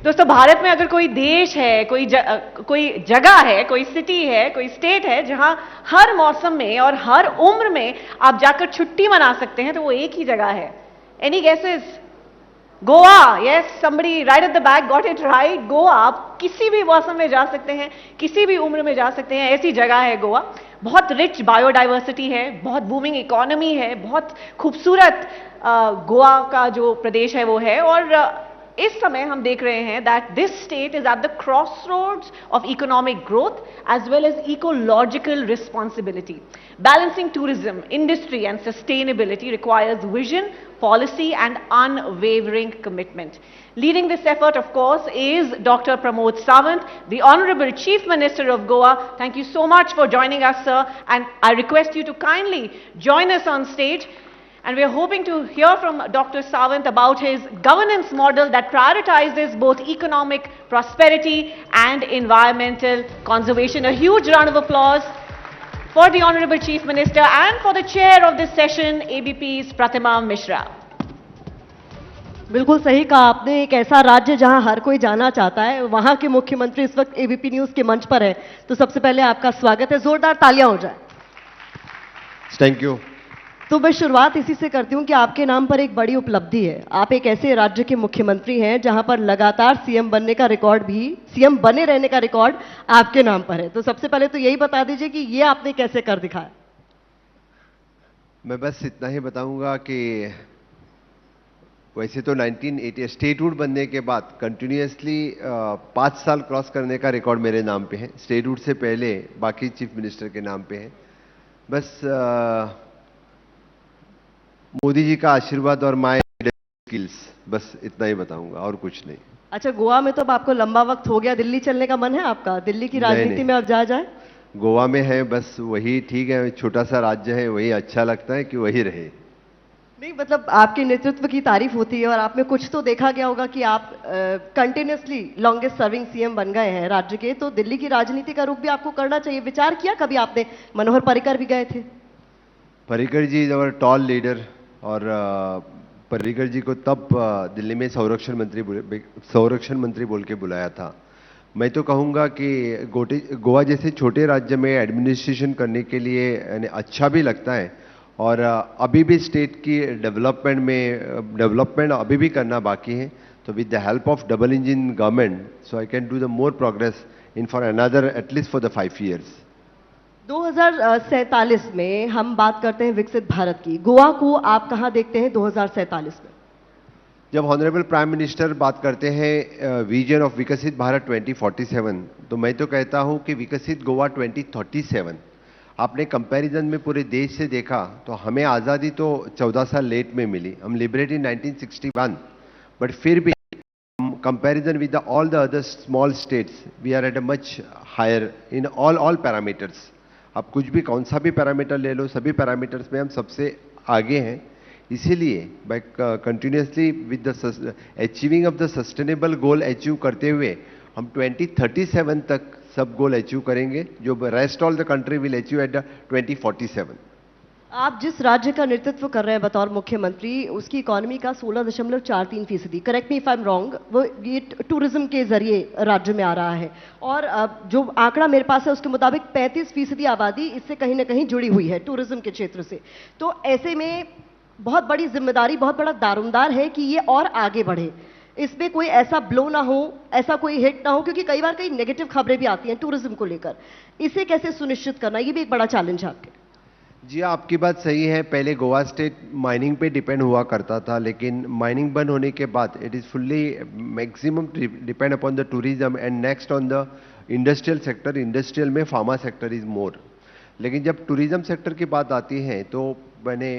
दोस्तों, भारत में अगर कोई देश है, कोई जगह है, कोई सिटी है, कोई स्टेट है जहां हर मौसम में और हर उम्र में आप जाकर छुट्टी मना सकते हैं, तो वो एक ही जगह है। Any guesses? Goa. Yes, somebody right at the back got it right. Goa. आप किसी भी मौसम में जा सकते हैं, किसी भी उम्र में जा सकते हैं, ऐसी जगह है गोवा। बहुत रिच बायोडाइवर्सिटी है, बहुत बूमिंग इकोनॉमी है, बहुत खूबसूरत गोवा का जो प्रदेश है वो है। और इस समय हम देख रहे हैं that this state is at the crossroads of economic growth as well as ecological responsibility. Balancing tourism, industry and sustainability requires vision, policy and unwavering commitment. Leading this effort, of course, is Dr. Pramod Sawant, the Honorable Chief Minister of Goa. Thank you so much for joining us, sir. And I request you to kindly join us on stage. And we are hoping to hear from Dr. Sawant about his governance model that prioritizes both economic prosperity and environmental conservation. A huge round of applause for the Honorable Chief Minister and for the chair of this session, ABP's Pratima Mishra. बिल्कुल सही कहा आपने। एक ऐसा राज्य जहां हर कोई जाना चाहता है, वहां के मुख्यमंत्री इस वक्त एबीपी न्यूज के मंच पर है, तो सबसे पहले आपका स्वागत है। जोरदार तालियां हो जाए। Thank you. तो मैं शुरुआत इसी से करती हूं कि आपके नाम पर एक बड़ी उपलब्धि है। आप एक ऐसे राज्य के मुख्यमंत्री हैं जहां पर लगातार सीएम बनने का रिकॉर्ड भी, सीएम बने रहने का रिकॉर्ड आपके नाम पर है। तो सबसे पहले तो यही बता दीजिए कि ये आपने कैसे कर दिखाया। मैं बस इतना ही बताऊंगा कि वैसे तो 1980 स्टेटहुड बनने के बाद कंटिन्यूअसली 5 साल क्रॉस करने का रिकॉर्ड मेरे नाम पे है। स्टेटहुड से पहले बाकी चीफ मिनिस्टर के नाम पे है। बस मोदी जी का आशीर्वाद और माय स्किल्स, बस इतना ही बताऊंगा और कुछ नहीं। अच्छा, गोवा में तो अब आपको लंबा वक्त हो गया, दिल्ली चलने का मन है आपका? दिल्ली की राजनीति में अब जा जाए? गोवा में है, बस वही ठीक है। छोटा सा राज्य है, वही अच्छा लगता है कि वही रहे। नहीं, मतलब आपके नेतृत्व की तारीफ होती है और आप में कुछ तो देखा गया होगा कि आप कंटिन्यूअसली लॉन्गेस्ट सर्विंग सीएम बन गए हैं राज्य के, तो दिल्ली की राजनीति का रुख भी आपको करना चाहिए। विचार किया कभी आपने? मनोहर पर्रिकर भी गए थे। पर्रिकर जी इज अवर टॉल लीडर, और पर्रिकर जी को तब दिल्ली में संरक्षण मंत्री बोल के बुलाया था। मैं तो कहूँगा कि गोवा जैसे छोटे राज्य में एडमिनिस्ट्रेशन करने के लिए अच्छा भी लगता है, और अभी भी स्टेट की डेवलपमेंट अभी भी करना बाकी है। तो with the help of double engine government, so I can do the more progress in for another at least for the 5 years। 2047 में हम बात करते हैं विकसित भारत की। गोवा को आप कहां देखते हैं 2047 में? जब ऑनरेबल प्राइम मिनिस्टर बात करते हैं विजन ऑफ विकसित भारत 2047, तो मैं तो कहता हूं कि विकसित गोवा 2037। आपने कंपैरिजन में पूरे देश से देखा तो हमें आज़ादी तो 14 साल लेट में मिली, हम लिबरेट इन 1961, बट फिर भी comparison with all the other small states we are at a much higher in all parameters. आप कुछ भी कौन सा भी पैरामीटर ले लो, सभी पैरामीटर्स में हम सबसे आगे हैं। इसीलिए by continuously with the achieving of the sustainable goal achieve करते हुए हम 2037 तक सब गोल अचीव करेंगे, जो rest all the country will achieve at the 2047। आप जिस राज्य का नेतृत्व कर रहे हैं बतौर मुख्यमंत्री, उसकी इकोनॉमी का 16.43%, correct me if I am wrong, वो ये टूरिज्म के जरिए राज्य में आ रहा है। और जो आंकड़ा मेरे पास है उसके मुताबिक 35% आबादी इससे कहीं ना कहीं जुड़ी हुई है टूरिज्म के क्षेत्र से। तो ऐसे में बहुत बड़ी जिम्मेदारी, बहुत बड़ा दारोमदार है कि ये और आगे बढ़े, इसमें कोई ऐसा ब्लो ना हो, ऐसा कोई हिट ना हो, क्योंकि कई बार कई नेगेटिव खबरें भी आती हैं टूरिज्म को लेकर। इसे कैसे सुनिश्चित करना, ये भी एक बड़ा चैलेंज है आपके। जी, आपकी बात सही है। पहले गोवा स्टेट माइनिंग पे डिपेंड हुआ करता था, लेकिन माइनिंग बंद होने के बाद it is fully maximum depend upon the tourism and next on the industrial sector. Industrial में फार्मा सेक्टर इज मोर। लेकिन जब टूरिज्म सेक्टर की बात आती है तो मैंने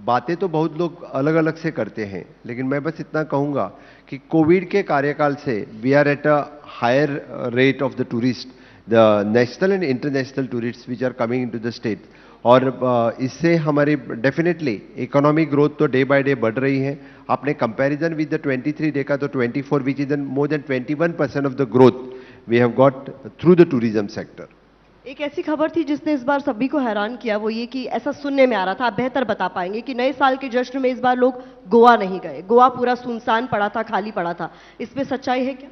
बातें तो बहुत लोग अलग अलग से करते हैं, लेकिन मैं बस इतना कहूँगा कि कोविड के कार्यकाल से we are at a higher rate of the tourist, the national and international tourist which are coming into the state. और इससे हमारी डेफिनेटली इकोनॉमिक ग्रोथ तो डे बाय डे बढ़ रही है। आपने कंपैरिजन विद द 23 देखा तो 24 which is more than 21% of the growth we have got through the tourism sector. एक ऐसी खबर थी जिसने इस बार सभी को हैरान किया, वो ये कि ऐसा सुनने में आ रहा था, आप बेहतर बता पाएंगे, कि नए साल के जश्न में इस बार लोग गोवा नहीं गए, गोवा पूरा सुनसान पड़ा था, खाली पड़ा था। इसमें सच्चाई है क्या?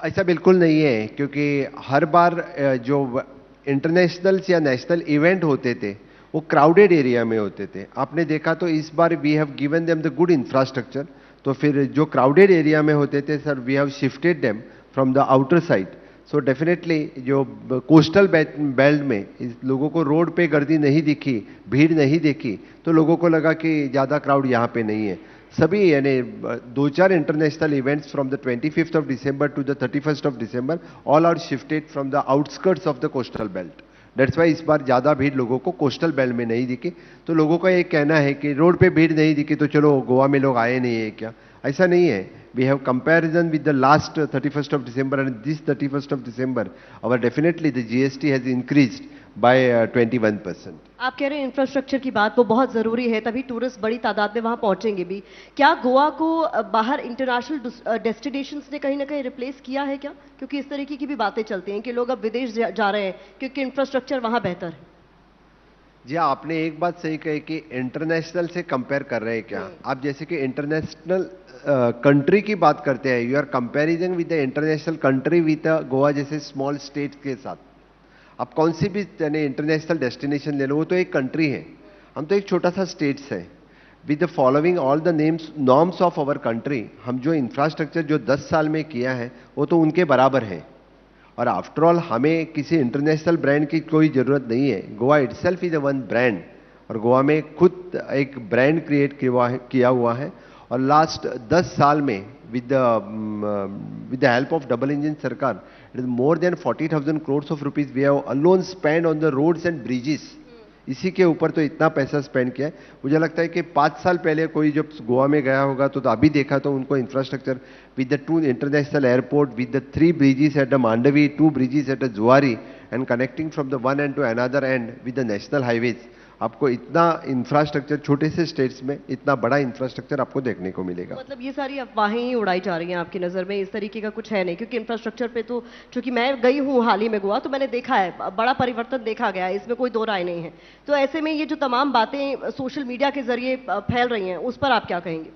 ऐसा बिल्कुल नहीं है, क्योंकि हर बार जो इंटरनेशनल या नेशनल इवेंट होते थे वो क्राउडेड एरिया में होते थे। आपने देखा तो इस बार we have given them the good infrastructure, तो फिर जो क्राउडेड एरिया में होते थे sir, we have shifted them from the outer side. So definitely जो कोस्टल बेल्ट में इस लोगों को रोड पे गर्दी नहीं दिखी, भीड़ नहीं देखी, तो लोगों को लगा कि ज़्यादा क्राउड यहाँ पे नहीं है। सभी यानी 2-4 international events from the 25th of December to the 31st of December all are shifted from the outskirts of the coastal belt. That's why इस बार ज़्यादा भीड़ लोगों को कोस्टल बेल्ट में नहीं दिखी। तो लोगों का ये कहना है कि रोड पे भीड़ नहीं दिखी तो चलो गोवा में लोग आए नहीं है क्या, ऐसा नहीं है। We have comparison with the last 31st of December and this 31st of December our definitely the GST has increased by 21%. आप कह रहे हैं इंफ्रास्ट्रक्चर की बात, वो बहुत ज़रूरी है, तभी टूरिस्ट बड़ी तादाद में वहाँ पहुँचेंगे भी। क्या गोवा को बाहर इंटरनेशनल डेस्टिनेशंस ने कहीं ना कहीं रिप्लेस किया है क्या? क्योंकि इस तरीके की भी बातें चलती हैं कि लोग अब विदेश जा रहे हैं क्योंकि इंफ्रास्ट्रक्चर वहाँ बेहतर है। जी आपने एक बात सही कही कि इंटरनेशनल से कंपेयर कर रहे हैं क्या आप, जैसे कि इंटरनेशनल कंट्री की बात करते हैं, you are comparison with the international country with Goa जैसे स्मॉल स्टेट के साथ। आप कौन सी भी इंटरनेशनल डेस्टिनेशन ले लो, वो तो एक कंट्री है, हम तो एक छोटा सा स्टेट्स है। With the following all the names norms of our country, हम जो इंफ्रास्ट्रक्चर जो 10 साल में किया है वो तो उनके बराबर है। और आफ्टर ऑल हमें किसी इंटरनेशनल ब्रांड की कोई ज़रूरत नहीं है। Goa itself is a one brand, और गोवा में खुद एक ब्रांड क्रिएट किया हुआ है। और लास्ट 10 साल में with the help of double engine सरकार, it is more than 40,000 crores of rupees we have alone spend on the roads and bridges. इसी के ऊपर तो इतना पैसा स्पेंड किया है। मुझे लगता है कि 5 साल पहले कोई जब गोवा में गया होगा तो अभी देखा तो उनको infrastructure with the 2 international airport, with the 3 bridges at the Mandovi, 2 bridges at the Zuari and connecting from the one end to another end with the national highways, आपको इतना इंफ्रास्ट्रक्चर छोटे से स्टेट्स में इतना बड़ा इंफ्रास्ट्रक्चर आपको देखने को मिलेगा। मतलब ये सारी अफवाहें ही उड़ाई जा रही हैं आपकी नज़र में, इस तरीके का कुछ है नहीं? क्योंकि इंफ्रास्ट्रक्चर पे तो, चूंकि मैं गई हूँ हाल ही में गोवा, तो मैंने देखा है बड़ा परिवर्तन देखा गया है, इसमें कोई दो राय नहीं है। तो ऐसे में ये जो तमाम बातें सोशल मीडिया के जरिए फैल रही हैं, उस पर आप क्या कहेंगे?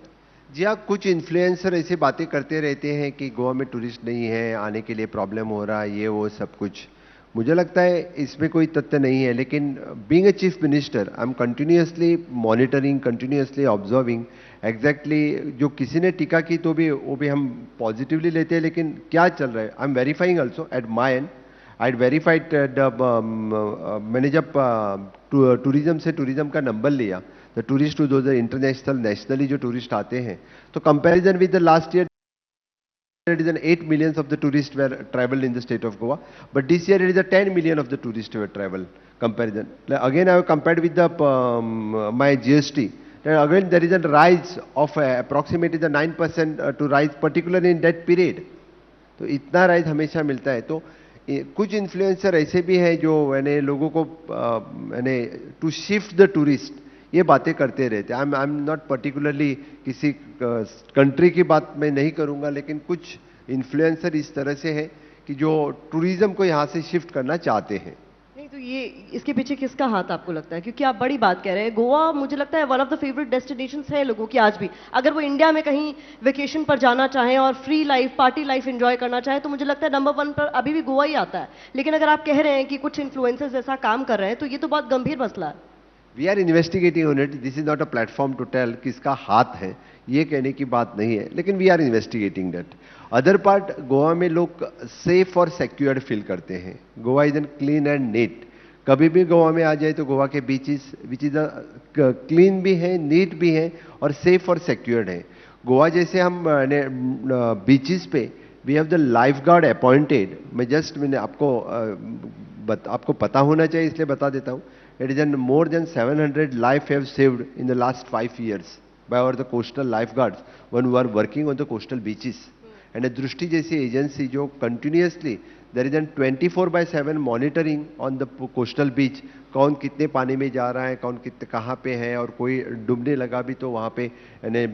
जी हाँ, कुछ इन्फ्लुएंसर ऐसी बातें करते रहते हैं कि गोवा में टूरिस्ट नहीं है, आने के लिए प्रॉब्लम हो रहा है, ये वो सब कुछ। मुझे लगता है इसमें कोई तथ्य नहीं है, लेकिन being a chief minister I am continuously monitoring, continuously observing exactly. जो किसी ने टीका की तो भी वो भी हम पॉजिटिवली लेते हैं, लेकिन क्या चल रहा है I am verifying also at my and. I verified मैंने जब टूरिज्म से टूरिज्म का नंबर लिया, द टूरिस्ट टू दो इंटरनेशनल नेशनली जो टूरिस्ट आते हैं, तो comparison with the last year it is an 8 millions of the tourists were traveled in the state of Goa, but this year it is a 10 million of the tourists were traveled comparison. Again I have compared with the my GST, then again there is a rise of approximately the 9% to rise particularly in that period. तो इतना rise हमेशा मिलता है। तो कुछ influencer ऐसे भी हैं जो यानी लोगों को यानी टू शिफ्ट द टूरिस्ट ये बातें करते रहते हैं। आई एम नॉट पर्टिकुलरली किसी कंट्री की बात मैं नहीं करूंगा, लेकिन कुछ इन्फ्लुएंसर इस तरह से है कि जो टूरिज्म को यहाँ से शिफ्ट करना चाहते हैं। नहीं तो ये इसके पीछे किसका हाथ आपको लगता है? क्योंकि आप बड़ी बात कह रहे हैं, गोवा मुझे लगता है one of the favourite destinations है लोगों की आज भी। अगर वो इंडिया में कहीं वेकेशन पर जाना चाहें और free life, party life enjoy करना चाहें, तो मुझे लगता है नंबर 1 पर अभी भी गोवा ही आता है। लेकिन अगर आप कह रहे हैं कि कुछ इन्फ्लुएंसर्स ऐसा काम कर रहे हैं, तो ये तो बहुत गंभीर मसला है। We are investigating on it, this is not a platform to tell किसका हाथ है, ये कहने की बात नहीं है, लेकिन we are investigating that. Other part, Goa में लोग सेफ और सिक्योर्ड फील करते हैं। Goa is an clean and neat. कभी भी गोवा में आ जाए तो गोवा के बीचेस विच इज क्लीन भी है, नीट भी है और सेफ और सिक्योर्ड है। गोवा जैसे हम बीचेस पे we have the life guard appointed. मैंने आपको पता होना चाहिए इसलिए बता देता हूँ। It is more than 700 life have saved in the last 5 years by the coastal lifeguards when who are working on the coastal beaches. And a Drushti जैसी एजेंसी जो continuously there is a 24/7 monitoring on the coastal beach, कौन कितने पानी में जा रहा है, कौन कितने कहाँ पे है, और कोई डूबने लगा भी तो वहाँ पे यानी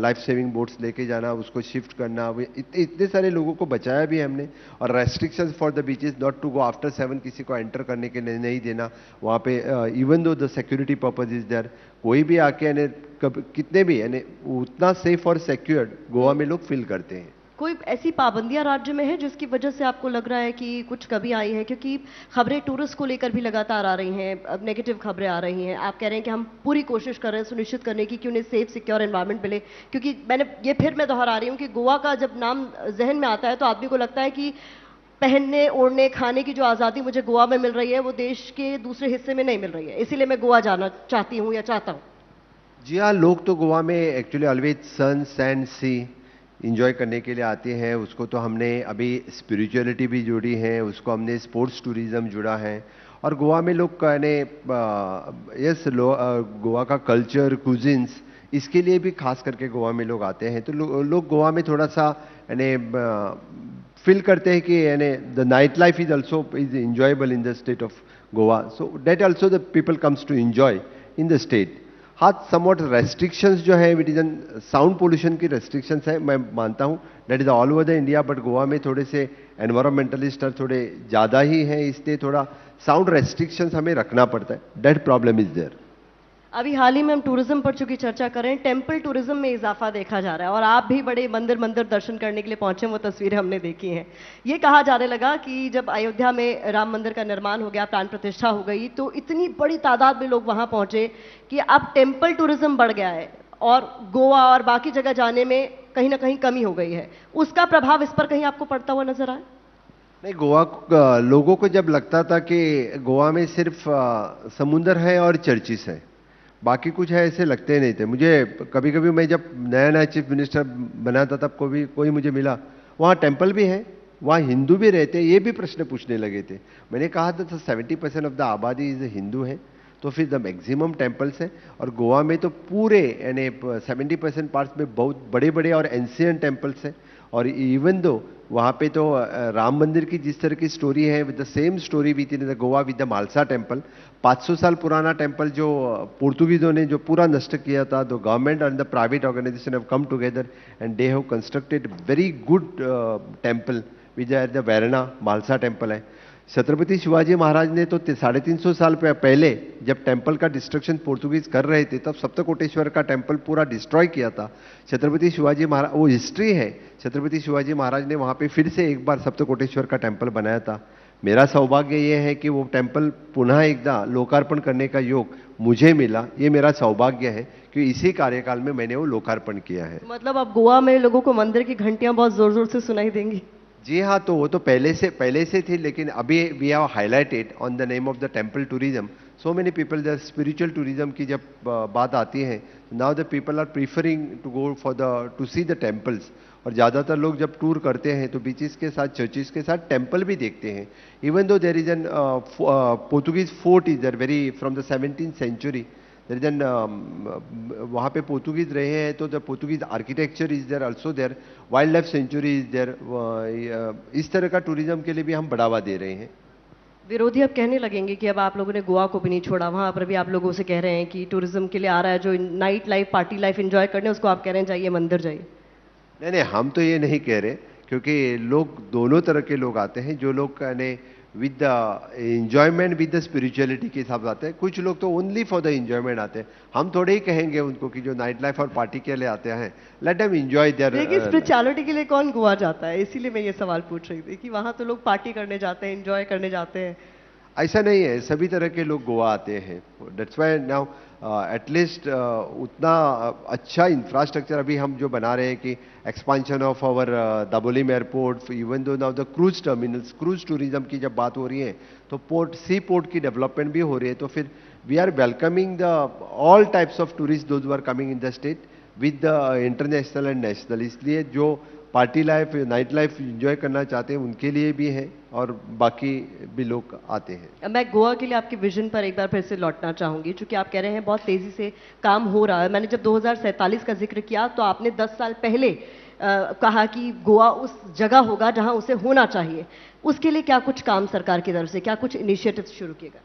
लाइफ सेविंग बोट्स लेके जाना, उसको शिफ्ट करना। इतने सारे लोगों को बचाया भी हमने। और restrictions for the beaches, not to go after 7, किसी को एंटर करने के लिए नहीं देना वहाँ पे, even though the security purpose is there. कोई भी आके यानी कितने भी यानी उतना सेफ और सिक्योर्ड गोवा में लोग फील करते हैं। कोई ऐसी पाबंदियां राज्य में है जिसकी वजह से आपको लग रहा है कि कुछ कमी आई है? क्योंकि खबरें टूरिस्ट को लेकर भी लगातार आ रही हैं, अब नेगेटिव खबरें आ रही हैं। आप कह रहे हैं कि हम पूरी कोशिश कर रहे हैं सुनिश्चित करने की कि उन्हें सेफ सिक्योर एनवायरनमेंट मिले। क्योंकि मैं दोहरा रही हूँ कि गोवा का जब नाम जहन में आता है तो आदमी को लगता है कि पहनने, ओढ़ने, खाने की जो आज़ादी मुझे गोवा में मिल रही है वो देश के दूसरे हिस्से में नहीं मिल रही है, इसीलिए मैं गोवा जाना चाहती हूँ या चाहता हूँ। जी हाँ, लोग तो गोवा में एक्चुअली ऑलवेज सन सैंड सी इंजॉय करने के लिए आते हैं। उसको तो हमने अभी स्पिरिचुअलिटी भी जुड़ी है, उसको हमने स्पोर्ट्स टूरिज्म जुड़ा है। और गोवा में लोग कहने यस गोवा का कल्चर कुजिन्स इसके लिए भी खास करके गोवा में लोग आते हैं। तो लोग गोवा में थोड़ा सा यानी फील करते हैं कि यानी the night life is also is enjoyable in the state of Goa, so that also the people comes to enjoy in the state. हाँ, समवॉट रेस्ट्रिक्शंस जो है it is an sound pollution की रेस्ट्रिक्शंस है, मैं मानता हूँ that is all over the India, but Goa में थोड़े से एनवायरमेंटलिस्ट थोड़े ज़्यादा ही हैं, इसलिए थोड़ा साउंड रेस्ट्रिक्शंस हमें रखना पड़ता है। That problem is there. अभी हाल ही में हम टूरिज्म पर चूंकि चर्चा करें, टेम्पल टूरिज्म में इजाफा देखा जा रहा है और आप भी बड़े मंदिर मंदिर दर्शन करने के लिए पहुंचे, वो तस्वीरें हमने देखी हैं। ये कहा जाने लगा कि जब अयोध्या में राम मंदिर का निर्माण हो गया, प्राण प्रतिष्ठा हो गई, तो इतनी बड़ी तादाद में लोग वहां पहुंचे कि अब टेम्पल टूरिज्म बढ़ गया है और गोवा और बाकी जगह जाने में कहीं ना कहीं कमी हो गई है। उसका प्रभाव इस पर कहीं आपको पड़ता हुआ नजर आया? नहीं, गोवा लोगों को जब लगता था कि गोवा में सिर्फ समुंदर है और चर्चिस है, बाकी कुछ है, ऐसे लगते नहीं थे मुझे। कभी कभी मैं जब नया नया चीफ मिनिस्टर बना था तब कोई मुझे मिला, वहाँ टेम्पल भी है, वहाँ हिंदू भी रहते हैं, ये भी प्रश्न पूछने लगे थे। मैंने कहा था 70% ऑफ द आबादी इज हिंदू है, तो फिर द मैक्सिमम टेम्पल्स है। और गोवा में तो पूरे यानी 70% पार्ट्स में बहुत बड़े बड़े और एंशियंट टेम्पल्स हैं। और इवन दो वहाँ पे तो राम मंदिर की जिस तरह की स्टोरी है, with the same story with in the Goa with the Malsa temple, 500 साल पुराना टेम्पल जो पोर्तुगीजों ने जो पूरा नष्ट किया था, the government and the private organization have come together and they have constructed very good temple which are the Verna Malsa temple है। छत्रपति शिवाजी महाराज ने तो 350 साल पहले जब टेम्पल का डिस्ट्रक्शन पोर्तुगीज कर रहे थे तब सप्तकोटेश्वर का टेम्पल पूरा डिस्ट्रॉय किया था। छत्रपति शिवाजी महाराज, वो हिस्ट्री है, छत्रपति शिवाजी महाराज ने वहाँ पे फिर से एक बार सप्तकोटेश्वर का टेम्पल बनाया था। मेरा सौभाग्य ये है कि वो टेम्पल पुनः एकदा लोकार्पण करने का योग मुझे मिला, ये मेरा सौभाग्य है कि इसी कार्यकाल में मैंने वो लोकार्पण किया है। मतलब अब गोवा में लोगों को मंदिर की घंटियां बहुत जोर जोर से सुनाई देंगी? जी हाँ, तो वो तो पहले से थी, लेकिन अभी we have highlighted on the name of the temple tourism so many people. The spiritual tourism की जब बात आती है, now the people are preferring to go for the to see the temples. और ज़्यादातर लोग जब टूर करते हैं तो बीचेस के साथ, चर्चिस के साथ टेम्पल भी देखते हैं। Even though there is an Portuguese fort is there very from the 17th century, there is an वहाँ पे पोर्तुगीज रहे हैं, तो the Portuguese architecture is there also there, wildlife sanctuary is there. इस तरह का टूरिज्म के लिए भी हम बढ़ावा दे रहे हैं। विरोधी अब कहने लगेंगे कि अब आप लोगों ने गोवा को भी नहीं छोड़ा, वहां पर भी आप लोगों से कह रहे हैं कि टूरिज्म के लिए आ रहा है जो night life, party life enjoy करने, उसको आप कह रहे हैं जाइए मंदिर जाइए। नहीं, हम तो ये नहीं कह रहे, क्योंकि लोग दोनों तरह के लोग आते हैं। जो लोग कहने with the enjoyment with the spirituality के हिसाब से आते हैं, कुछ लोग तो ओनली फॉर द एंजॉयमेंट आते हैं। हम थोड़े ही कहेंगे उनको कि जो नाइट लाइफ और पार्टी के लिए आते हैं, लेट देम एंजॉय देयर। देखिए, स्पिरिचुअलिटी के लिए कौन गोवा जाता है, इसीलिए मैं ये सवाल पूछ रही थी कि वहां तो लोग पार्टी करने जाते हैं, एंजॉय करने जाते हैं। ऐसा नहीं है, सभी तरह के लोग गोवा आते हैं। दैट्स व्हाई नाउ एटलीस्ट उतना अच्छा इंफ्रास्ट्रक्चर अभी हम जो बना रहे हैं कि expansion of our Dabolim airport, even though now the cruise terminals, cruise tourism की जब बात हो रही है तो सी पोर्ट की डेवलपमेंट भी हो रही है। तो फिर we are welcoming the all types of tourist those are coming in the state with the international and national. इसलिए जो party life, night life enjoy करना चाहते हैं उनके लिए भी है और बाकी भी लोग आते हैं। मैं गोवा के लिए आपके विजन पर एक बार फिर से लौटना चाहूंगी, क्योंकि आप कह रहे हैं बहुत तेजी से काम हो रहा है। मैंने जब 2047 का जिक्र किया तो आपने 10 साल पहले कहा कि गोवा उस जगह होगा जहां उसे होना चाहिए। उसके लिए क्या कुछ काम सरकार की तरफ से, क्या कुछ इनिशिएटिव शुरू किए गए?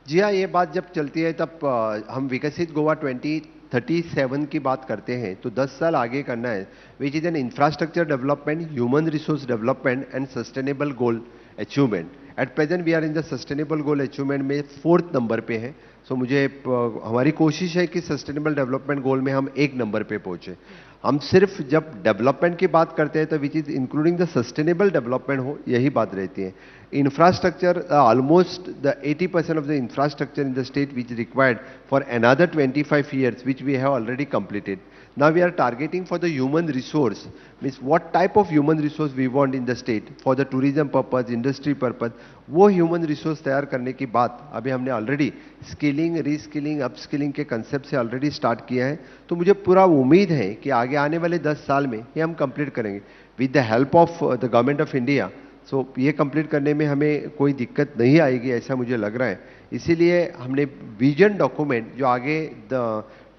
जी हाँ, ये बात जब चलती है तब हम विकसित गोवा 2037 की बात करते हैं तो 10 साल आगे करना है, which is an infrastructure development, human resource development and sustainable goal achievement. At present we are in the sustainable goal achievement में 4th नंबर पे है। सो मुझे हमारी कोशिश है कि सस्टेनेबल डेवलपमेंट गोल में हम 1 नंबर पे पहुंचे। हम सिर्फ जब डेवलपमेंट की बात करते हैं तो which is including the sustainable development हो, यही बात रहती है। Infrastructure almost the 80% of the infrastructure in the state which required for another 25 years which we have already completed. Now we are targeting for the human resource, means what type of human resource we want in the state for the tourism purpose, industry purpose, वो human resource तैयार करने की बात अभी हमने already skilling, reskilling, upskilling के concept से already start किया है। तो मुझे पूरा उम्मीद है कि आगे आने वाले 10 साल में ये हम कंप्लीट करेंगे with the help of the government of India. So ये कंप्लीट करने में हमें कोई दिक्कत नहीं आएगी ऐसा मुझे लग रहा है। इसीलिए हमने विजन डॉक्यूमेंट जो आगे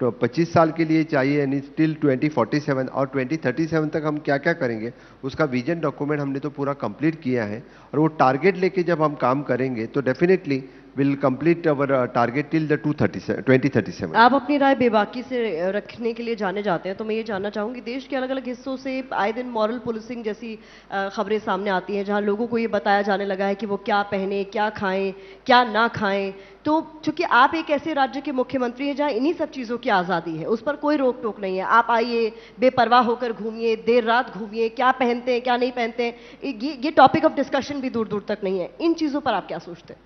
तो 25 साल के लिए चाहिए, यानी टिल 2047 और 2037 तक हम क्या क्या करेंगे उसका विजन डॉक्यूमेंट हमने तो पूरा कंप्लीट किया है। और वो टारगेट लेके जब हम काम करेंगे तो definitely will complete our target till the 2037। आप अपनी राय बेबाकी से रखने के लिए जाने जाते हैं, तो मैं ये जानना चाहूंगी, देश के अलग अलग हिस्सों से आए दिन मॉरल पुलिसिंग जैसी खबरें सामने आती हैं, जहां लोगों को ये बताया जाने लगा है कि वो क्या पहने, क्या खाएं, क्या ना खाएं। तो चूंकि आप एक ऐसे राज्य के मुख्यमंत्री हैं जहां इन्हीं सब चीजों की आजादी है, उस पर कोई रोक टोक नहीं है, आप आइए बेपरवाह होकर घूमिए, देर रात घूमिए, क्या पहनते हैं क्या नहीं पहनते हैं, ये टॉपिक ऑफ डिस्कशन भी दूर दूर तक नहीं है। इन चीजों पर आप क्या सोचते हैं?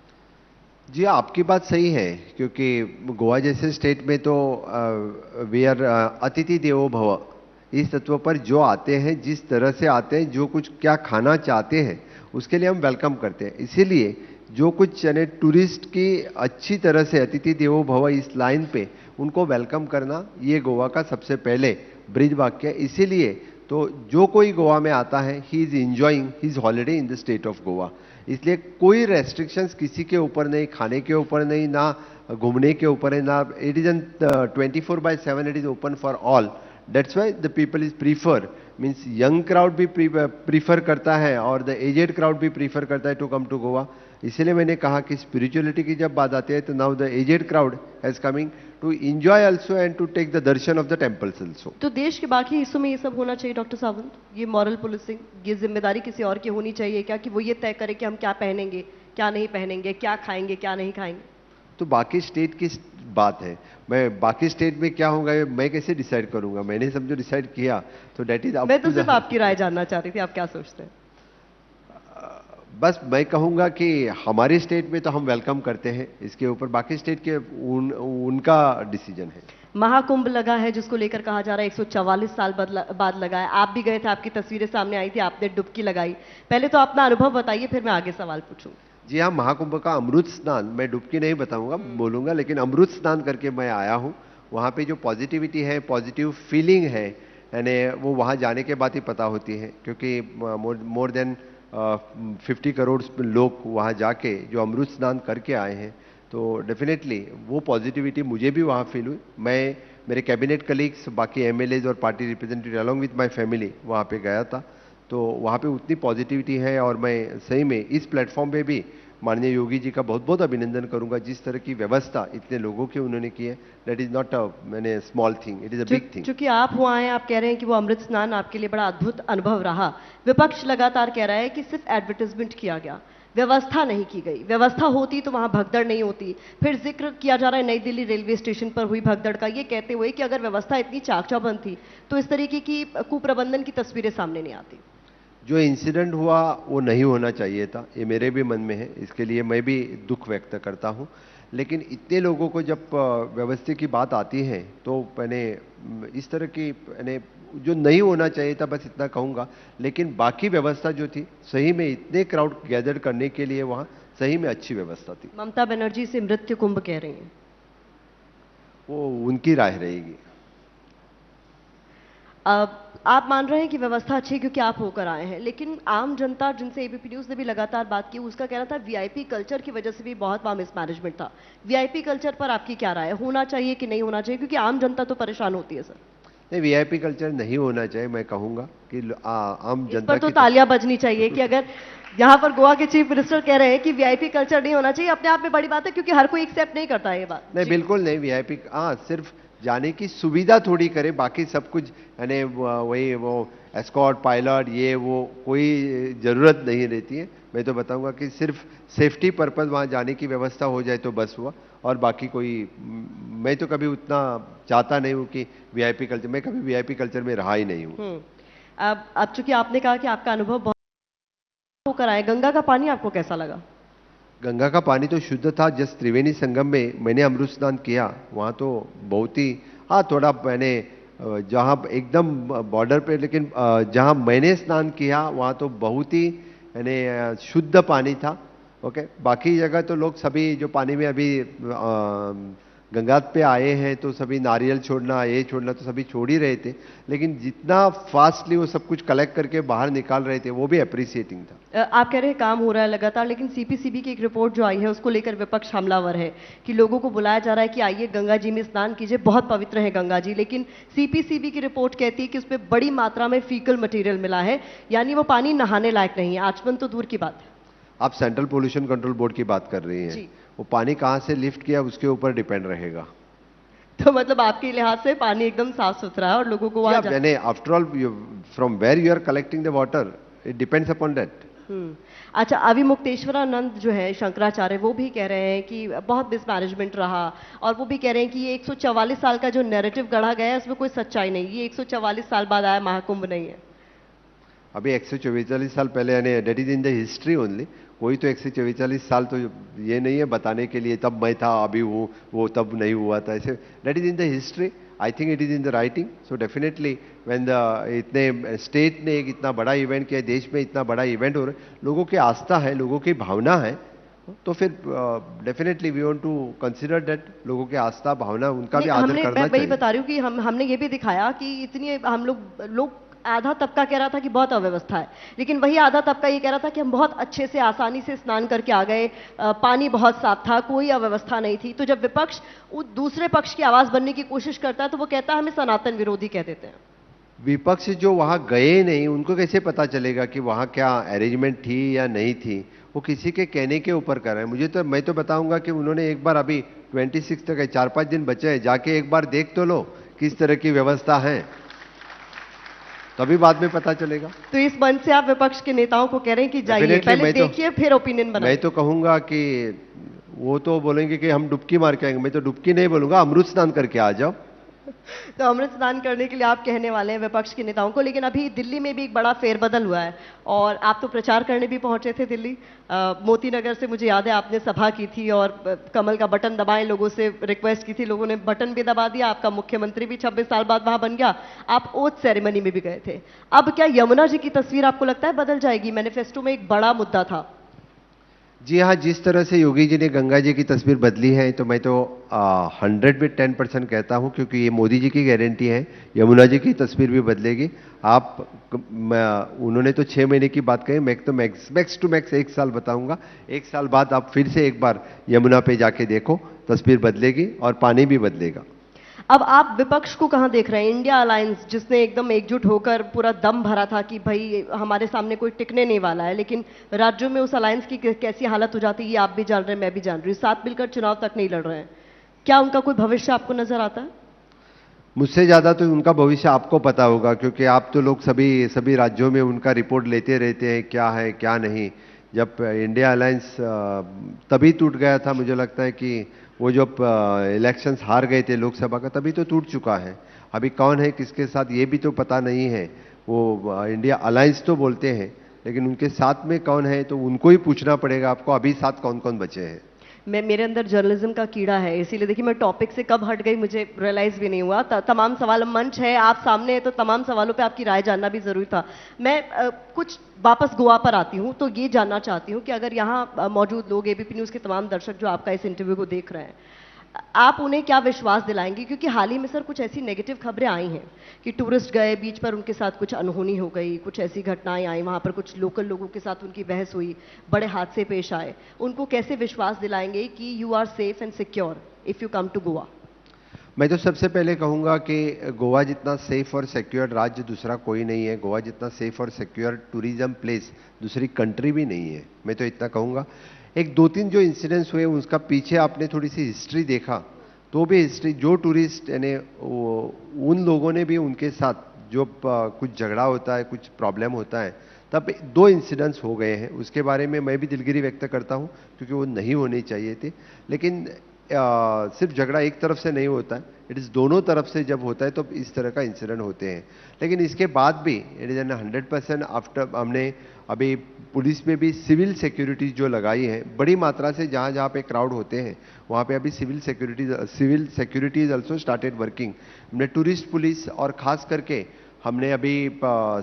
जी आपकी बात सही है, क्योंकि गोवा जैसे स्टेट में तो वी आर अतिथि देवो भव, इस तत्व पर जो आते हैं, जिस तरह से आते हैं, जो कुछ क्या खाना चाहते हैं उसके लिए हम वेलकम करते हैं। इसीलिए जो कुछ यानी टूरिस्ट की अच्छी तरह से अतिथि देवो भव इस लाइन पे उनको वेलकम करना, ये गोवा का सबसे पहले ब्रिज वाक्य है। इसीलिए तो जो कोई गोवा में आता है he is enjoying his holiday in the state of Goa. इसलिए कोई रेस्ट्रिक्शंस किसी के ऊपर नहीं, खाने के ऊपर नहीं, ना घूमने के ऊपर है, ना it is N 24/7 it is open for all. That's why the people is prefer, means young crowd भी प्रीफर करता है और द एजेड क्राउड भी प्रीफर करता है टू कम टू गोवा। इसीलिए मैंने कहा कि स्पिरिचुअलिटी की जब बात आती है तो now the aged crowd has coming to enjoy also and to take the darshan of the temples also. तो देश के बाकी हिस्सों में ये सब होना चाहिए डॉक्टर सावंत, ये मॉरल पुलिसिंग, ये जिम्मेदारी किसी और की होनी चाहिए क्या, कि वो ये तय करे कि हम क्या पहनेंगे, क्या नहीं पहनेंगे, क्या खाएंगे, क्या नहीं खाएंगे? तो बाकी स्टेट की बात है, मैं बाकी स्टेट में क्या होगा मैं कैसे डिसाइड करूंगा? मैंने समझो डिसाइड किया तो डेट इज मैं तो सिर्फ आपकी राय जानना चाह रही थी, आप क्या सोचते हैं? बस मैं कहूंगा कि हमारे स्टेट में तो हम वेलकम करते हैं, इसके ऊपर बाकी स्टेट के उनका डिसीजन है। महाकुंभ लगा है जिसको लेकर कहा जा रहा है 144 साल बाद लगा है, आप भी गए थे, आपकी तस्वीरें सामने आई थी, आपने डुबकी लगाई। पहले तो अपना अनुभव बताइए, फिर मैं आगे सवाल पूछूंगा। जी हाँ, महाकुंभ का अमृत स्नान, मैं डुबकी नहीं बताऊंगा बोलूंगा, लेकिन अमृत स्नान करके मैं आया हूँ। वहाँ पे जो पॉजिटिविटी है, पॉजिटिव फीलिंग है, यानी वो वहाँ जाने के बाद ही पता होती है, क्योंकि मोर देन 50 करोड़ लोग वहाँ जाके जो अमृत स्नान करके आए हैं, तो डेफिनेटली वो पॉजिटिविटी मुझे भी वहाँ फील हुई। मैं, मेरे कैबिनेट कलीग्स, बाकी एमएलएज और party representative along with my family वहाँ पे गया था, तो वहाँ पे उतनी पॉजिटिविटी है। और मैं सही में इस प्लेटफॉर्म पे भी माननीय योगी जी का बहुत बहुत अभिनंदन करूंगा, जिस तरह की व्यवस्था इतने लोगों की उन्होंने की है। दैट इज नॉट मैंने small thing, it is a big thing. चूंकि आप वहाँ आए, आप कह रहे हैं कि वो अमृत स्नान आपके लिए बड़ा अद्भुत अनुभव रहा। विपक्ष लगातार कह रहा है कि सिर्फ एडवर्टाइजमेंट किया गया, व्यवस्था नहीं की गई। व्यवस्था होती तो वहां भगदड़ नहीं होती। फिर जिक्र किया जा रहा है नई दिल्ली रेलवे स्टेशन पर हुई भगदड़ का, ये कहते हुए कि अगर व्यवस्था इतनी चाक चौबंद थी तो इस तरीके की कुप्रबंधन की तस्वीरें सामने नहीं आती। जो इंसिडेंट हुआ वो नहीं होना चाहिए था, ये मेरे भी मन में है, इसके लिए मैं भी दुख व्यक्त करता हूँ। लेकिन इतने लोगों को जब व्यवस्था की बात आती है तो मैंने इस तरह की जो नहीं होना चाहिए था, बस इतना कहूँगा। लेकिन बाकी व्यवस्था जो थी, सही में इतने क्राउड गैदर करने के लिए वहाँ सही में अच्छी व्यवस्था थी। ममता बनर्जी से मृत्यु कुंभ कह रही हैं, वो उनकी राय रहेगी। आप मान रहे हैं कि व्यवस्था अच्छी है क्योंकि आप होकर आए हैं, लेकिन आम जनता जिनसे एबीपी न्यूज ने भी लगातार बात की, उसका कहना था वीआईपी कल्चर की वजह से भी बहुत वहां मिसमैनेजमेंट था। वीआईपी कल्चर पर आपकी क्या राय है, होना चाहिए कि नहीं होना चाहिए, क्योंकि आम जनता तो परेशान होती है सर? नहीं, वीआईपी कल्चर नहीं होना चाहिए, मैं कहूंगा कि आम जनता पर तो तालियां बजनी चाहिए कि अगर यहाँ पर गोवा के चीफ मिनिस्टर कह रहे हैं कि वीआईपी कल्चर नहीं होना चाहिए, अपने आप में बड़ी बात है, क्योंकि हर कोई एक्सेप्ट नहीं करता है ये बात। नहीं, बिल्कुल नहीं। वीआईपी सिर्फ जाने की सुविधा थोड़ी करे, बाकी सब कुछ यानी वही वो एस्कॉर्ट पायलट ये वो कोई ज़रूरत नहीं रहती है। मैं तो बताऊंगा कि सिर्फ सेफ्टी पर्पस वहाँ जाने की व्यवस्था हो जाए तो बस हुआ, और बाकी कोई मैं तो कभी उतना चाहता नहीं हूँ कि वीआईपी कल्चर, मैं कभी वीआईपी कल्चर में रहा ही नहीं हूँ। अब चूंकि आपने कहा कि आपका अनुभव बहुत होकर आया, गंगा का पानी आपको कैसा लगा? गंगा का पानी तो शुद्ध था। जिस त्रिवेणी संगम में मैंने अमृत स्नान किया वहाँ तो बहुत ही, हाँ थोड़ा मैंने जहाँ एकदम बॉर्डर पे, लेकिन जहाँ मैंने स्नान किया वहाँ तो बहुत ही यानी शुद्ध पानी था। ओके, बाकी जगह तो लोग सभी जो पानी में अभी गंगा पे आए हैं तो सभी नारियल छोड़ना ये छोड़ना तो सभी छोड़ ही रहे थे, लेकिन जितना फास्टली वो सब कुछ कलेक्ट करके बाहर निकाल रहे थे वो भी अप्रिसिएटिंग था। आप कह रहे हैं काम हो रहा है लगातार, लेकिन सीपीसीबी की एक रिपोर्ट जो आई है उसको लेकर विपक्ष हमलावर है कि लोगों को बुलाया जा रहा है कि आइए गंगा जी में स्नान कीजिए, बहुत पवित्र है गंगा जी, लेकिन सीपीसीबी की रिपोर्ट कहती है कि उसमें बड़ी मात्रा में फीकल मटेरियल मिला है, यानी वो पानी नहाने लायक नहीं है। आचमन तो दूर की बात है। आप सेंट्रल पोल्यूशन कंट्रोल बोर्ड की बात कर रही हैं, वो पानी कहाँ से लिफ्ट किया उसके ऊपर डिपेंड रहेगा। तो मतलब आपके लिहाज से पानी एकदम साफ सुथरा है और लोगों को वहां यानी after all from where you are collecting the water it depends upon that. अच्छा, अभी मुक्तेश्वरानंद जो है शंकराचार्य वो भी कह रहे हैं कि बहुत मिसमैनेजमेंट रहा, और वो भी कह रहे हैं कि ये 144 साल का जो नैरेटिव गढ़ा गया है उसमें कोई सच्चाई नहीं, ये 144 साल बाद आया महाकुंभ नहीं है। अभी 144 साल पहले, यानी date is in the history only. कोई तो 144 साल तो ये नहीं है बताने के लिए तब मैं था अभी वो तब नहीं हुआ था, ऐसे date is in the history. I think it is in the writing. So definitely when the इतने स्टेट ने एक इतना बड़ा इवेंट किया, देश में इतना बड़ा इवेंट हो रहा है, लोगों की आस्था है, लोगों की भावना है, तो फिर definitely we want to consider that लोगों की आस्था भावना उनका भी आदर करना चाहिए। मैं वही बता रही हूँ कि हमने ये भी दिखाया कि इतनी हम लोग आधा तबका कह रहा था कि बहुत अव्यवस्था है, लेकिन वही आधा तबका ये कह रहा था कि हम बहुत अच्छे से आसानी से स्नान करके आ गए, पानी बहुत साफ था, कोई अव्यवस्था नहीं थी। तो जब विपक्ष दूसरे पक्ष की आवाज बनने की कोशिश करता है तो वो कहता है हमें सनातन विरोधी कह देते हैं। विपक्ष जो वहां गए नहीं उनको कैसे पता चलेगा कि वहां क्या अरेंजमेंट थी या नहीं थी? वो किसी के कहने के ऊपर कर रहे हैं। मैं तो बताऊंगा कि उन्होंने एक बार, अभी 26 तक है, 4-5 दिन बचे हैं, जाके एक बार देख तो लो किस तरह की व्यवस्था है, तभी बाद में पता चलेगा। तो इस मंच से आप विपक्ष के नेताओं को कह रहे हैं कि जाइए पहले देखिए फिर ओपिनियन बनाइए। मैं तो कहूंगा कि वो तो बोलेंगे कि हम डुबकी मार के आएंगे, मैं तो डुबकी नहीं बोलूंगा, अमृत स्नान करके आ जाओ। तो अमृत स्नान करने के लिए आप कहने वाले हैं विपक्ष के नेताओं को, लेकिन अभी दिल्ली में भी एक बड़ा फेरबदल हुआ है और आप तो प्रचार करने भी पहुंचे थे दिल्ली। मोती नगर से मुझे याद है आपने सभा की थी और कमल का बटन दबाएं लोगों से रिक्वेस्ट की थी, लोगों ने बटन भी दबा दिया, आपका मुख्यमंत्री भी 26 साल बाद वहां बन गया, आप ओथ सेरेमनी में भी गए थे। अब क्या यमुना जी की तस्वीर आपको लगता है बदल जाएगी? मैनिफेस्टो में एक बड़ा मुद्दा था। जी हाँ, जिस तरह से योगी जी ने गंगा जी की तस्वीर बदली है तो मैं तो 110% कहता हूँ, क्योंकि ये मोदी जी की गारंटी है, यमुना जी की तस्वीर भी बदलेगी। उन्होंने तो 6 महीने की बात कही, मैं तो मैक्स टू मैक्स 1 साल बताऊंगा। 1 साल बाद आप फिर से एक बार यमुना पे जाके देखो, तस्वीर बदलेगी और पानी भी बदलेगा। अब आप विपक्ष को कहां देख रहे हैं? इंडिया अलायंस जिसने एकदम एकजुट होकर पूरा दम भरा था कि भाई हमारे सामने कोई टिकने नहीं वाला है, लेकिन राज्यों में उस अलायंस की कैसी हालत हो जाती है ये आप भी जान रहे हैं, मैं भी जान रही हूँ, साथ मिलकर चुनाव तक नहीं लड़ रहे हैं। क्या उनका कोई भविष्य आपको नजर आता है? मुझसे ज्यादा तो उनका भविष्य आपको पता होगा, क्योंकि आप तो लोग सभी राज्यों में उनका रिपोर्ट लेते रहते हैं, क्या है क्या नहीं। जब इंडिया अलायंस तभी टूट गया था, मुझे लगता है कि वो जब इलेक्शंस हार गए थे लोकसभा का, तभी तो टूट चुका है। अभी कौन है किसके साथ ये भी तो पता नहीं है। वो इंडिया अलायंस तो बोलते हैं, लेकिन उनके साथ में कौन है तो उनको ही पूछना पड़ेगा आपको, अभी साथ कौन कौन बचे हैं। मेरे अंदर जर्नलिज्म का कीड़ा है, इसीलिए देखिए मैं टॉपिक से कब हट गई मुझे रियलाइज भी नहीं हुआ। तमाम सवाल, मंच है, आप सामने है, तो तमाम सवालों पे आपकी राय जानना भी जरूरी था। मैं कुछ वापस गोवा पर आती हूँ, तो ये जानना चाहती हूँ कि अगर यहाँ मौजूद लोग, एबीपी न्यूज़ के तमाम दर्शक जो आपका इस इंटरव्यू को देख रहे हैं, आप उन्हें क्या विश्वास दिलाएंगे? क्योंकि हाल ही में सर कुछ ऐसी नेगेटिव खबरें आई हैं कि टूरिस्ट गए, बीच पर उनके साथ कुछ अनहोनी हो गई, कुछ ऐसी घटनाएं आई, वहां पर कुछ लोकल लोगों के साथ उनकी बहस हुई, बड़े हादसे पेश आए। उनको कैसे विश्वास दिलाएंगे कि you are safe and secure if you come to Goa? मैं तो सबसे पहले कहूंगा कि गोवा जितना सेफ और सिक्योर राज्य दूसरा कोई नहीं है। गोवा जितना सेफ और सिक्योर टूरिज्म प्लेस दूसरी कंट्री भी नहीं है। मैं तो इतना कहूंगा। एक 2-3 जो इंसिडेंट्स हुए उसका पीछे आपने थोड़ी सी हिस्ट्री देखा तो भी हिस्ट्री, जो टूरिस्ट यानी उन लोगों ने भी उनके साथ जो कुछ झगड़ा होता है, कुछ प्रॉब्लम होता है, तब 2 इंसिडेंट्स हो गए हैं। उसके बारे में मैं भी दिलगिरी व्यक्त करता हूं, क्योंकि वो नहीं होने चाहिए थे। लेकिन सिर्फ झगड़ा एक तरफ से नहीं होता है, इट इज़ दोनों तरफ से जब होता है तो इस तरह का इंसिडेंट होते हैं। लेकिन इसके बाद भी इट इज़ एन 100% आफ्टर, हमने अभी पुलिस में भी सिविल सिक्योरिटी जो लगाई है बड़ी मात्रा से, जहाँ जहाँ पे क्राउड होते हैं वहाँ पे अभी civil security is also started working. हमने टूरिस्ट पुलिस और खास करके हमने अभी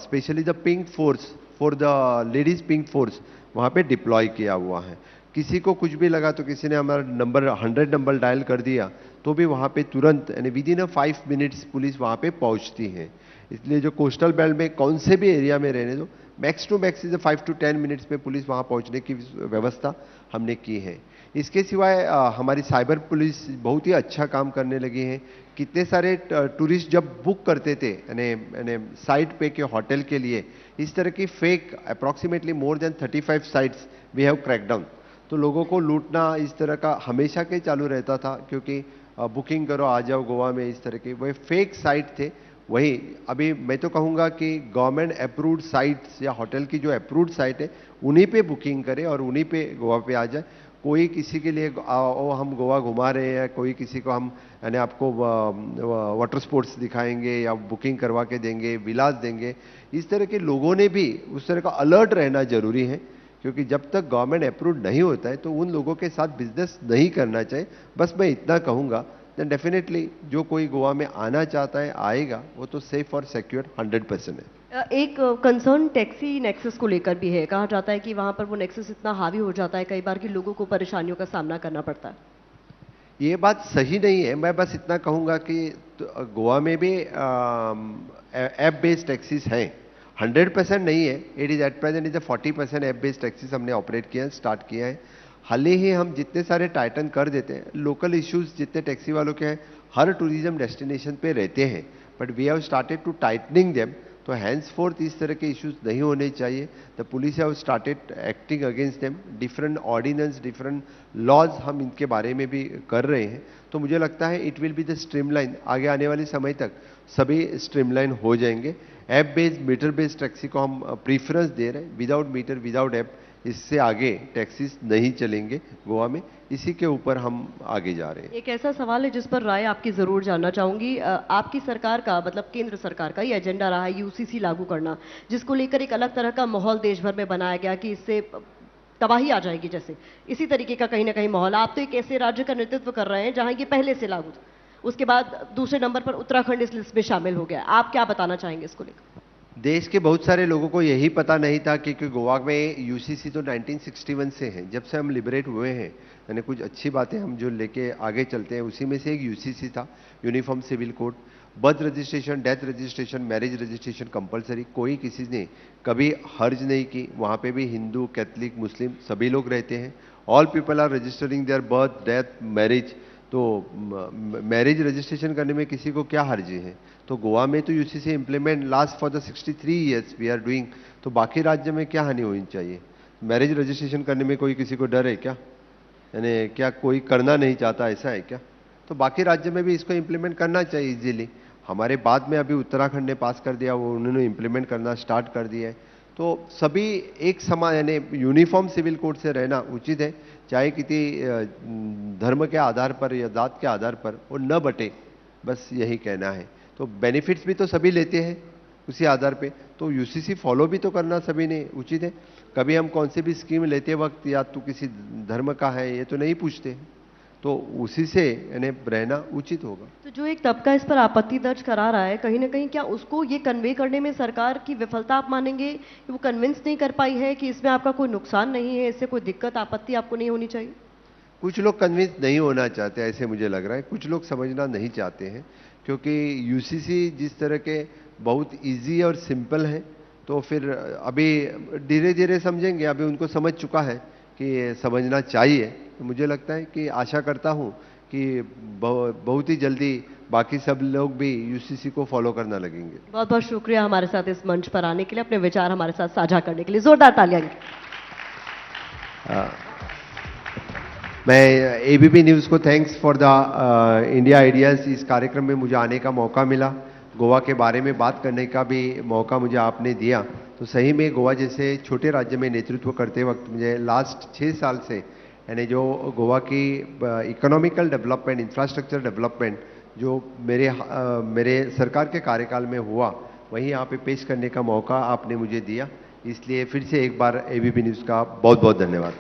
specially the pink force for the ladies pink force वहाँ पे डिप्लॉय किया हुआ है। किसी को कुछ भी लगा तो किसी ने हमारा नंबर 100 नंबर डायल कर दिया तो भी वहाँ पे तुरंत यानी विद इन 5 मिनट्स पुलिस वहाँ पे पहुँचती है। इसलिए जो कोस्टल बेल्ट में कौन से भी एरिया में रहने दो, max to max is 5 to 10 minutes में पुलिस वहाँ पहुँचने की व्यवस्था हमने की है। इसके सिवाय हमारी साइबर पुलिस बहुत ही अच्छा काम करने लगी है। कितने सारे टूरिस्ट जब बुक करते थे यानी साइट पे के होटल के लिए, इस तरह की fake approximately more than 35 sites we have crack down. तो लोगों को लूटना इस तरह का हमेशा के चालू रहता था, क्योंकि बुकिंग करो आ जाओ गोवा में, इस तरह के वही फेक साइट थे। वही अभी मैं तो कहूँगा कि गवर्नमेंट अप्रूव्ड साइट्स या होटल की जो अप्रूव्ड साइट है उन्हीं पे बुकिंग करें और उन्हीं पे गोवा पे आ जाए। कोई किसी के लिए हम गोवा घुमा रहे हैं, कोई किसी को हम यानी आपको वाटर स्पोर्ट्स दिखाएंगे या बुकिंग करवा के देंगे, विलास देंगे, इस तरह के लोगों ने भी उस तरह का अलर्ट रहना जरूरी है। क्योंकि जब तक गवर्नमेंट अप्रूव्ड नहीं होता है तो उन लोगों के साथ बिजनेस नहीं करना चाहिए। बस मैं इतना कहूँगा, देन डेफिनेटली जो कोई गोवा में आना चाहता है आएगा, वो तो सेफ और सिक्योर 100% है। एक कंसर्न टैक्सी नेक्सस को लेकर भी है। कहा जाता है कि वहां पर वो नेक्सस इतना हावी हो जाता है कई बार कि लोगों को परेशानियों का सामना करना पड़ता है। ये बात सही नहीं है। मैं बस इतना कहूँगा कि गोवा में भी ऐप बेस्ड टैक्सीज हैं, 100% नहीं है। It is at present is 40% app based taxis हमने ऑपरेट किया है, स्टार्ट किया है। हाल ही हम जितने सारे टाइटन कर देते हैं, लोकल इश्यूज जितने टैक्सी वालों के हैं हर टूरिज्म डेस्टिनेशन पे रहते हैं, but we have started to tightening them. तो हैंड्स फोर्थ इस तरह के इश्यूज नहीं होने चाहिए। The police have started acting against them, different ordinance, different laws हम इनके बारे में भी कर रहे हैं। तो मुझे लगता है it will be the streamline, आगे आने वाले समय तक सभी स्ट्रीमलाइन हो जाएंगे। App based meter based taxi को हम प्रीफरेंस दे रहे हैं, विदाउट मीटर विदाउट ऐप इससे आगे टैक्सीज नहीं चलेंगे गोवा में। इसी के ऊपर हम आगे जा रहे हैं। एक ऐसा सवाल है जिस पर राय आपकी जरूर जानना चाहूंगी। आपकी सरकार का मतलब केंद्र सरकार का ये एजेंडा रहा है यूसीसी लागू करना, जिसको लेकर एक अलग तरह का माहौल देश भर में बनाया गया कि इससे तबाही आ जाएगी, जैसे इसी तरीके का कहीं ना कहीं माहौल। आप तो एक ऐसे राज्य का नेतृत्व कर रहे हैं जहां ये पहले से लागू था, उसके बाद दूसरे नंबर पर उत्तराखंड इस लिस्ट में शामिल हो गया। आप क्या बताना चाहेंगे इसको लेकर? देश के बहुत सारे लोगों को यही पता नहीं था कि गोवा में यूसीसी तो 1961 से है, जब से हम लिबरेट हुए हैं। यानी कुछ अच्छी बातें हम जो लेके आगे चलते हैं उसी में से एक यूसीसी था, uniform civil code. Birth registration, death registration, marriage registration compulsory, कोई किसी ने कभी हर्ज नहीं की। वहाँ पे भी हिंदू, कैथलिक, मुस्लिम सभी लोग रहते हैं। All people are registering their birth, death, marriage. तो मैरिज रजिस्ट्रेशन करने में किसी को क्या हर्जी है? तो गोवा में तो UCC implement last for the 63 years we are doing. तो बाकी राज्य में क्या हानि होनी चाहिए? मैरिज रजिस्ट्रेशन करने में कोई किसी को डर है क्या? यानी क्या कोई करना नहीं चाहता, ऐसा है क्या? तो बाकी राज्य में भी इसको इम्प्लीमेंट करना चाहिए इजीली। हमारे बाद में अभी उत्तराखंड ने पास कर दिया, वो उन्होंने इम्प्लीमेंट करना स्टार्ट कर दिया है। तो सभी एक समान यानी यूनिफॉर्म सिविल कोड से रहना उचित है, चाहे किसी धर्म के आधार पर या जात के आधार पर वो न बटे, बस यही कहना है। तो बेनिफिट्स भी तो सभी लेते हैं उसी आधार पे, तो यूसीसी फॉलो भी तो करना सभी ने उचित है। कभी हम कौन सी भी स्कीम लेते वक्त या तो किसी धर्म का है ये तो नहीं पूछते हैं, तो उसी से यानी रहना उचित होगा। तो जो एक तबका इस पर आपत्ति दर्ज करा रहा है, कहीं ना कहीं क्या उसको ये कन्वे करने में सरकार की विफलता आप मानेंगे कि वो कन्विंस नहीं कर पाई है कि इसमें आपका कोई नुकसान नहीं है, इससे कोई दिक्कत आपत्ति आपको नहीं होनी चाहिए? कुछ लोग कन्विंस नहीं होना चाहते, ऐसे मुझे लग रहा है। कुछ लोग समझना नहीं चाहते हैं, क्योंकि यूसीसी जिस तरह के बहुत इजी और सिंपल है, तो फिर अभी धीरे धीरे समझेंगे। अभी उनको समझ चुका है कि समझना चाहिए। तो मुझे लगता है कि आशा करता हूं कि बहुत ही जल्दी बाकी सब लोग भी यूसीसी को फॉलो करना लगेंगे। बहुत बहुत शुक्रिया हमारे साथ इस मंच पर आने के लिए, अपने विचार हमारे साथ साझा करने के लिए। जोरदार तालियां। मैं एबीपी न्यूज़ को thanks for the India ideas, इस कार्यक्रम में मुझे आने का मौका मिला। गोवा के बारे में बात करने का भी मौका मुझे आपने दिया, तो सही में गोवा जैसे छोटे राज्य में नेतृत्व करते वक्त मुझे लास्ट 6 साल से यानी जो गोवा की इकोनॉमिकल डेवलपमेंट, इंफ्रास्ट्रक्चर डेवलपमेंट जो मेरे सरकार के कार्यकाल में हुआ, वही यहाँ पे पेश करने का मौका आपने मुझे दिया। इसलिए फिर से एक बार एबीपी न्यूज़ का बहुत बहुत धन्यवाद।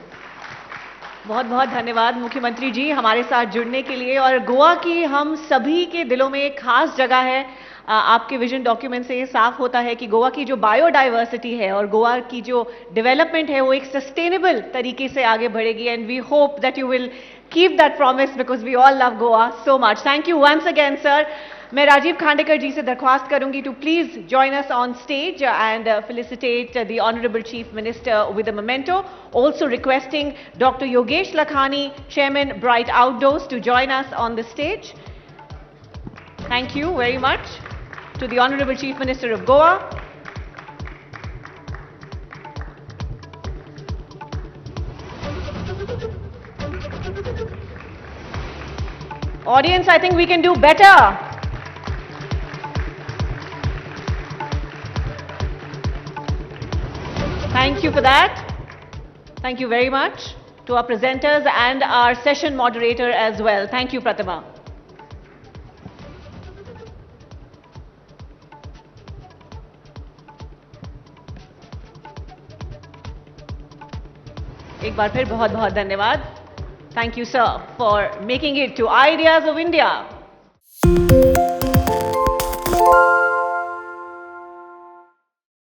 बहुत बहुत धन्यवाद मुख्यमंत्री जी हमारे साथ जुड़ने के लिए। और गोवा की हम सभी के दिलों में एक खास जगह है। आपके विजन डॉक्यूमेंट से ये साफ होता है कि गोवा की जो बायोडाइवर्सिटी है और गोवा की जो डेवलपमेंट है वो एक सस्टेनेबल तरीके से आगे बढ़ेगी। And we hope that you will keep that promise because we all love Goa so much. Thank you once again sir. मैं राजीव खांडेकर जी से दरख्वास्त करूंगी to please join us on stage and felicitate the honourable chief minister with a memento. Also requesting doctor Yogesh Lakhani, chairman Bright Outdoors, to join us on the stage. Thank you very much to the Honorable Chief Minister of Goa. Audience, I think we can do better. Thank you for that. Thank you very much to our presenters and our session moderator as well. Thank you, Pratima. एक बार फिर बहुत बहुत धन्यवाद। Thank you sir for making it to ideas of India.